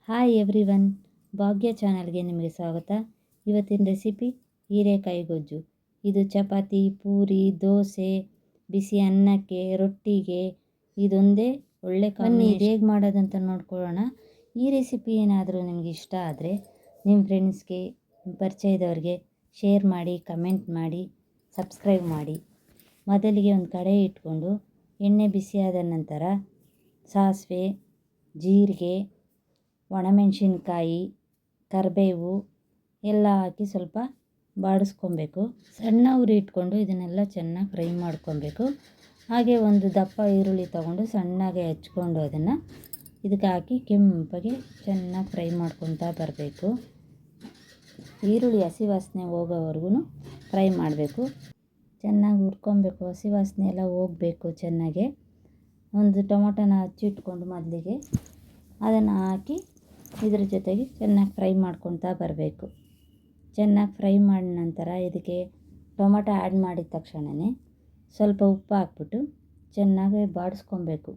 Hi everyone, ಭಾಗ್ಯ ಚಾನಲ್ಗೆ ನಿಮಗೆ ಸ್ವಾಗತ. ಇವತ್ತಿನ ರೆಸಿಪಿ ಹೀರೆಕಾಯಿ ಗೊಜ್ಜು. ಇದು ಚಪಾತಿ, ಪೂರಿ, ದೋಸೆ, ಬಿಸಿ ಅನ್ನಕ್ಕೆ, ರೊಟ್ಟಿಗೆ ಇದೊಂದೇ ಒಳ್ಳೆ ಕಾಂಬಿನೇಷನ್. ಹೇಗೆ ಮಾಡೋದಂತ ನೋಡ್ಕೊಳ್ಳೋಣ. ಈ ರೆಸಿಪಿ ಏನಾದರೂ ನಿಮಗೆ ಇಷ್ಟ ಆದರೆ ನಿಮ್ಮ ಫ್ರೆಂಡ್ಸ್ಗೆ, ಪರಿಚಯದವ್ರಿಗೆ ಶೇರ್ ಮಾಡಿ, ಕಮೆಂಟ್ ಮಾಡಿ, ಸಬ್ಸ್ಕ್ರೈಬ್ ಮಾಡಿ. ಮೊದಲಿಗೆ ಒಂದು ಕಡಾಯಿ ಇಟ್ಕೊಂಡು ಎಣ್ಣೆ ಬಿಸಿಯಾದ ನಂತರ ಸಾಸಿವೆ, ಜೀರಿಗೆ, ಒಣಮೆಣಸಿನ್ಕಾಯಿ, ಕರಿಬೇವು ಎಲ್ಲ ಹಾಕಿ ಸ್ವಲ್ಪ ಬಾಡಿಸ್ಕೊಬೇಕು. ಸಣ್ಣ ಉರಿ ಇಟ್ಕೊಂಡು ಇದನ್ನೆಲ್ಲ ಚೆನ್ನಾಗಿ ಫ್ರೈ ಮಾಡ್ಕೊಬೇಕು. ಹಾಗೆ ಒಂದು ದಪ್ಪ ಈರುಳ್ಳಿ ತೊಗೊಂಡು ಸಣ್ಣಗೆ ಹೆಚ್ಕೊಂಡು ಅದನ್ನು ಇದಕ್ಕೆ ಹಾಕಿ ಕೆಂಪಗೆ ಚೆನ್ನಾಗಿ ಫ್ರೈ ಮಾಡ್ಕೊತಾ ಬರಬೇಕು. ಈರುಳ್ಳಿ ಹಸಿ ವಾಸನೆ ಹೋಗೋವರೆಗೂ ಫ್ರೈ ಮಾಡಬೇಕು. ಚೆನ್ನಾಗಿ ಹುರ್ಕೊಬೇಕು. ಹಸಿ ವಾಸನೆ ಎಲ್ಲ ಹೋಗಬೇಕು ಚೆನ್ನಾಗೆ. ಒಂದು ಟೊಮೊಟೊನ ಹಚ್ಚಿಟ್ಕೊಂಡು ಮೊದಲಿಗೆ ಅದನ್ನು ಹಾಕಿ ಇದ್ರ ಜೊತೆಗೆ ಚೆನ್ನಾಗಿ ಫ್ರೈ ಮಾಡ್ಕೊತಾ ಬರಬೇಕು. ಚೆನ್ನಾಗಿ ಫ್ರೈ ಮಾಡಿದ ನಂತರ ಇದಕ್ಕೆ ಟೊಮೊಟೊ ಆ್ಯಡ್ ಮಾಡಿದ ತಕ್ಷಣವೇ ಸ್ವಲ್ಪ ಉಪ್ಪು ಹಾಕ್ಬಿಟ್ಟು ಚೆನ್ನಾಗಿ ಬಾಡಿಸ್ಕೊಬೇಕು.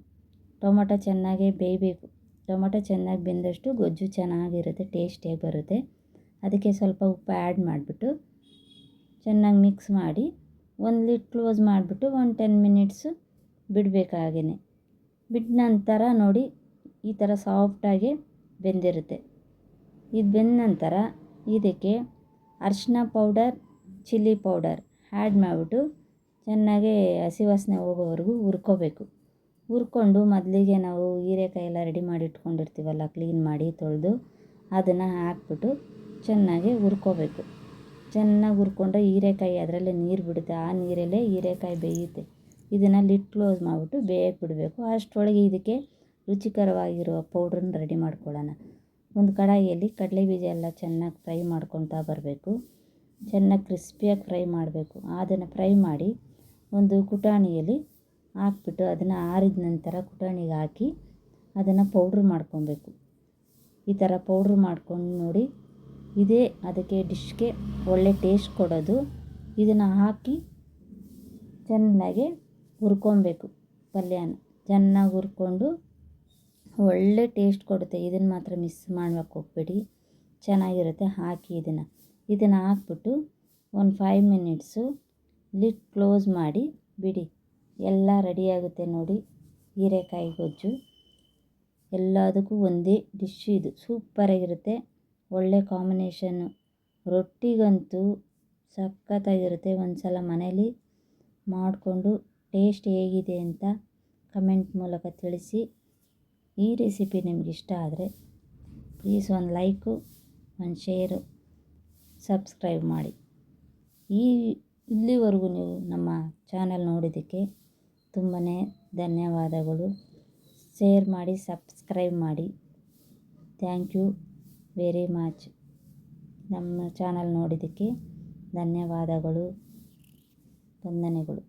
ಟೊಮೊಟೊ ಚೆನ್ನಾಗಿ ಬೇಯಬೇಕು. ಟೊಮೊಟೊ ಚೆನ್ನಾಗಿ ಬೆಂದಷ್ಟು ಗೊಜ್ಜು ಚೆನ್ನಾಗಿರುತ್ತೆ, ಟೇಸ್ಟಿಯಾಗಿ ಬರುತ್ತೆ. ಅದಕ್ಕೆ ಸ್ವಲ್ಪ ಉಪ್ಪು ಆ್ಯಡ್ ಮಾಡಿಬಿಟ್ಟು ಚೆನ್ನಾಗಿ ಮಿಕ್ಸ್ ಮಾಡಿ ಒಂದು ಲಿಡ್ ಕ್ಲೋಸ್ ಮಾಡಿಬಿಟ್ಟು ಒಂದು 10 ಮಿನಿಟ್ಸು ಬಿಡಬೇಕು. ಹಾಗೆಯೇ ಬಿಟ್ಟ ನಂತರ ನೋಡಿ ಈ ಥರ ಸಾಫ್ಟಾಗಿ ಬೆಂದಿರುತ್ತೆ. ಇದು ಬೆಂದ ನಂತರ ಇದಕ್ಕೆ ಅರಿಶಿನ ಪೌಡರ್, ಚಿಲ್ಲಿ ಪೌಡರ್ ಆ್ಯಡ್ ಮಾಡಿಬಿಟ್ಟು ಚೆನ್ನಾಗಿ ಹಸಿ ವಾಸನೆ ಹೋಗೋವರೆಗೂ ಹುರ್ಕೋಬೇಕು. ಹುರ್ಕೊಂಡು ಮೊದಲಿಗೆ ನಾವು ಹೀರೆಕಾಯಿ ಎಲ್ಲ ರೆಡಿ ಮಾಡಿ ಇಟ್ಕೊಂಡಿರ್ತೀವಲ್ಲ, ಕ್ಲೀನ್ ಮಾಡಿ ತೊಳೆದು ಅದನ್ನು ಹಾಕ್ಬಿಟ್ಟು ಚೆನ್ನಾಗಿ ಹುರ್ಕೋಬೇಕು. ಚೆನ್ನಾಗಿ ಹುರ್ಕೊಂಡ್ರೆ ಹೀರೆಕಾಯಿ ಅದರಲ್ಲೇ ನೀರು ಬಿಡುತ್ತೆ. ಆ ನೀರಲ್ಲೇ ಹೀರೆಕಾಯಿ ಬೇಯುತ್ತೆ. ಇದನ್ನು ಲಿಡ್ ಕ್ಲೋಸ್ ಮಾಡಿಬಿಟ್ಟು ಬೇಯಕ್ಕೆ ಬಿಡಬೇಕು. ಅಷ್ಟರೊಳಗೆ ಇದಕ್ಕೆ ರುಚಿಕರವಾಗಿರುವ ಪೌಡ್ರನ್ನ ರೆಡಿ ಮಾಡ್ಕೊಳ್ಳೋಣ. ಒಂದು ಕಡಾಯಿಯಲ್ಲಿ ಕಡಲೆಬೀಜ ಎಲ್ಲ ಚೆನ್ನಾಗಿ ಫ್ರೈ ಮಾಡ್ಕೊತಾ ಬರಬೇಕು. ಚೆನ್ನಾಗಿ ಕ್ರಿಸ್ಪಿಯಾಗಿ ಫ್ರೈ ಮಾಡಬೇಕು. ಅದನ್ನು ಫ್ರೈ ಮಾಡಿ ಒಂದು ಕುಟಾಣಿಯಲ್ಲಿ ಹಾಕ್ಬಿಟ್ಟು ಅದನ್ನು ಆರಿದ ನಂತರ ಕುಟಾಣಿಗೆ ಹಾಕಿ ಅದನ್ನು ಪೌಡ್ರ್ ಮಾಡ್ಕೊಬೇಕು. ಈ ಥರ ಪೌಡ್ರ್ ಮಾಡ್ಕೊಂಡು ನೋಡಿ, ಇದೇ ಅದಕ್ಕೆ ಡಿಶ್ಗೆ ಒಳ್ಳೆ ಟೇಸ್ಟ್ ಕೊಡೋದು. ಇದನ್ನು ಹಾಕಿ ಚೆನ್ನಾಗಿ ಹುರ್ಕೊಬೇಕು. ಪಲ್ಯನ ಚೆನ್ನಾಗಿ ಹುರ್ಕೊಂಡು ಒಳ್ಳೆ ಟೇಸ್ಟ್ ಕೊಡುತ್ತೆ. ಇದನ್ನು ಮಾತ್ರ ಮಿಸ್ ಮಾಡೋಕ್ಕೆ ಹೋಗಬೇಡಿ, ಚೆನ್ನಾಗಿರುತ್ತೆ. ಹಾಕಿ ಇದನ್ನು ಹಾಕ್ಬಿಟ್ಟು ಒಂದು 5 ಮಿನಿಟ್ಸು ಲಿಡ್ ಕ್ಲೋಸ್ ಮಾಡಿ ಬಿಡಿ. ಎಲ್ಲ ರೆಡಿಯಾಗುತ್ತೆ ನೋಡಿ ಹೀರೆಕಾಯಿ ಗೊಜ್ಜು. ಎಲ್ಲದಕ್ಕೂ ಒಂದೇ ಡಿಶ್ ಇದು. ಸೂಪರಾಗಿರುತ್ತೆ, ಒಳ್ಳೆ ಕಾಂಬಿನೇಷನ್ನು. ರೊಟ್ಟಿಗಂತೂ ಸಖತ್ತಾಗಿರುತ್ತೆ. ಒಂದು ಸಲ ಮನೇಲಿ ಮಾಡಿಕೊಂಡು ಟೇಸ್ಟ್ ಹೇಗಿದೆ ಅಂತ ಕಮೆಂಟ್ ಮೂಲಕ ತಿಳಿಸಿ. ಈ ರೆಸಿಪಿ ನಿಮ್ಗೆ ಇಷ್ಟ ಆದರೆ ಪ್ಲೀಸ್ ಒಂದು ಲೈಕು, ಒಂದು ಶೇರು, ಸಬ್ಸ್ಕ್ರೈಬ್ ಮಾಡಿ. ಇಲ್ಲಿವರೆಗೂ ನೀವು ನಮ್ಮ ಚಾನಲ್ ನೋಡಿದ್ದಕ್ಕೆ ತುಂಬಾ ಧನ್ಯವಾದಗಳು. ಶೇರ್ ಮಾಡಿ, ಸಬ್ಸ್ಕ್ರೈಬ್ ಮಾಡಿ. Thank you very much. ನಮ್ಮ ಚಾನಲ್ ನೋಡಿದ್ದಕ್ಕೆ ಧನ್ಯವಾದಗಳು, ವಂದನೆಗಳು.